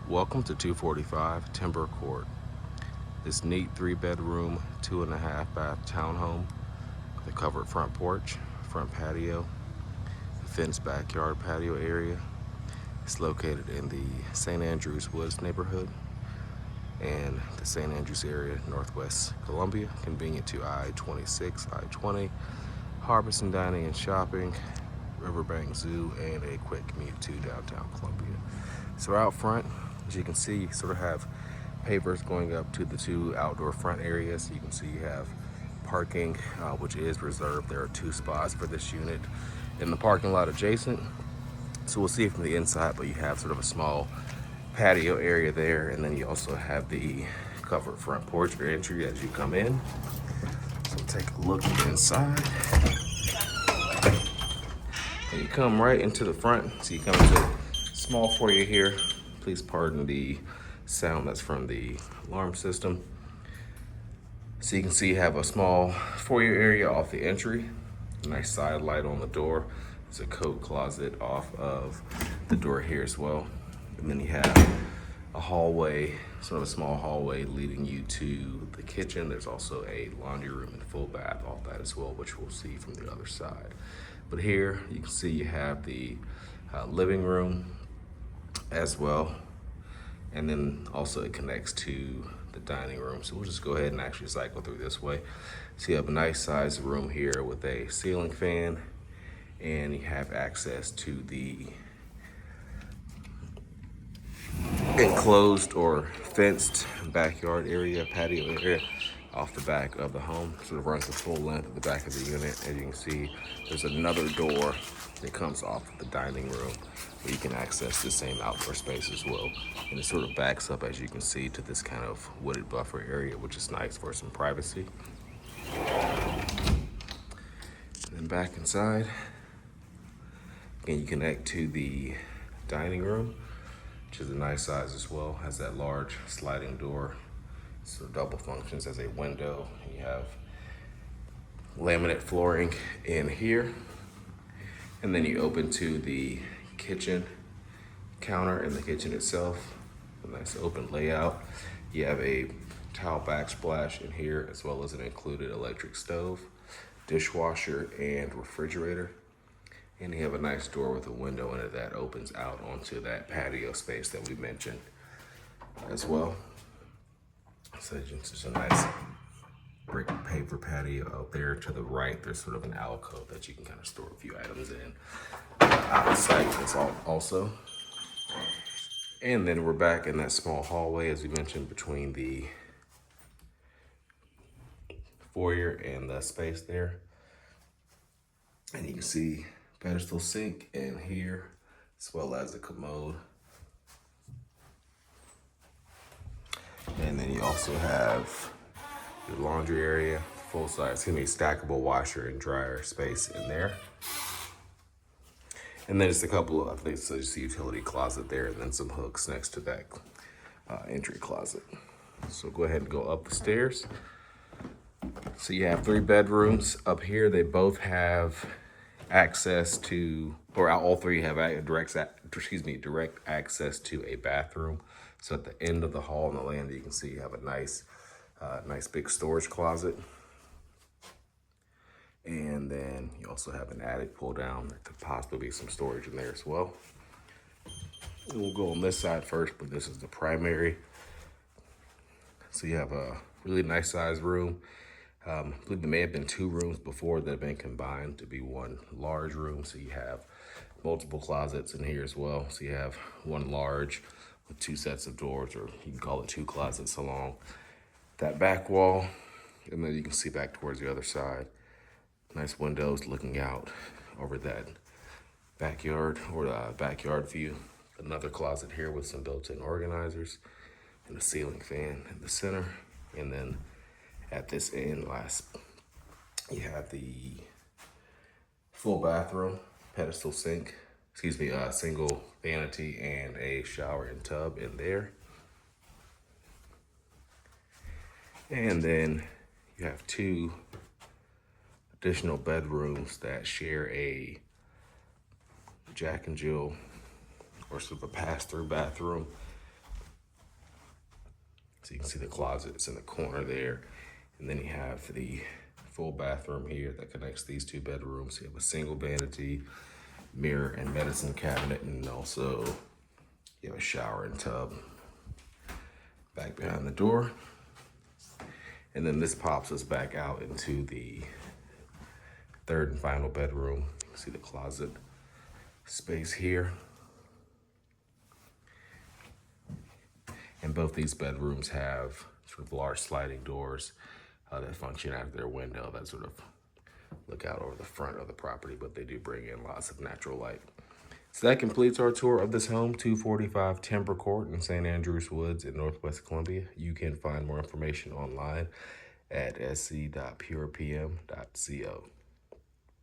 Welcome to 245 Timber Court. This neat 3-bedroom, 2.5-bath townhome with a covered front porch, front patio, a fenced backyard patio area. It's located in the St. Andrews Woods neighborhood and the St. Andrews area, Northwest Columbia, convenient to I-26, I-20, Harbison dining and shopping, Riverbank Zoo, and a quick commute to downtown Columbia. So out front, as you can see, you sort of have pavers going up to the two outdoor front areas. You can see you have parking, which is reserved. There are 2 spots for this unit in the parking lot adjacent. So we'll see it from the inside, but you have sort of a small patio area there, and then you also have the covered front porch or entry as you come in. So take a look inside. And you come right into the front. So you come into a small foyer here. Please pardon the sound that's from the alarm system. So you can see you have a small foyer area off the entry. A nice side light on the door. There's a coat closet off of the door here as well. And then you have a hallway, sort of a small hallway leading you to the kitchen. There's also a laundry room and full bath, all that as well, which we'll see from the other side. But here you can see you have the living room as well. And then also it connects to the dining room. So we'll just go ahead and actually cycle through this way. So you have a nice sized room here with a ceiling fan, and you have access to the enclosed or fenced backyard area, patio area off the back of the home. Sort of runs the full length of the back of the unit. As you can see, there's another door that comes off the dining room where you can access the same outdoor space as well. And it sort of backs up, as you can see, to this kind of wooded buffer area, which is nice for some privacy. And then back inside, again, you connect to the dining room, which is a nice size as well. Has that large sliding door. So double functions as a window. You have laminate flooring in here. And then you open to the kitchen counter in the kitchen itself. A nice open layout. You have a tile backsplash in here, as well as an included electric stove, dishwasher, and refrigerator. And you have a nice door with a window in it that opens out onto that patio space that we mentioned as well. So it's just a nice brick paper patio out there. To the right, there's sort of an alcove that you can kind of store a few items in. Out of sight, that's all also. And then we're back in that small hallway, as we mentioned, between the foyer and the space there. And you can see pedestal sink in here, as well as a commode. And then you also have your laundry area, full size, stackable washer and dryer space in there. And then just a couple of, I think it's just a utility closet there, and then some hooks next to that entry closet. So go ahead and go up the stairs. So you have 3 bedrooms up here. They both have access to, or all 3 have direct access to a bathroom. So at the end of the hall on the landing, you can see you have a nice big storage closet. And then you also have an attic pull down. There could possibly be some storage in there as well. And we'll go on this side first, but this is the primary. So you have a really nice sized room. I believe there may have been 2 rooms before that have been combined to be one large room. So you have multiple closets in here as well. So you have one large with 2 sets of doors, or you can call it 2 closets along that back wall. And then you can see back towards the other side. Nice windows looking out over that backyard or backyard view. Another closet here with some built-in organizers and a ceiling fan in the center. And then at this end, you have the full bathroom, pedestal sink, single vanity and a shower and tub in there. And then you have 2 additional bedrooms that share a Jack and Jill or sort of a pass-through bathroom So you can see the closets in the corner there. And then you have the full bathroom here that connects these two bedrooms. You have a single vanity, mirror and medicine cabinet, and also you have a shower and tub back behind the door. And then this pops us back out into the third and final bedroom. You can see the closet space here. And both these bedrooms have sort of large sliding doors that function out of their window that sort of look out over the front of the property, but they do bring in lots of natural light. So that completes our tour of this home, 245 Timber Court in St. Andrews Woods in Northwest Columbia. You can find more information online at sc.purepm.co.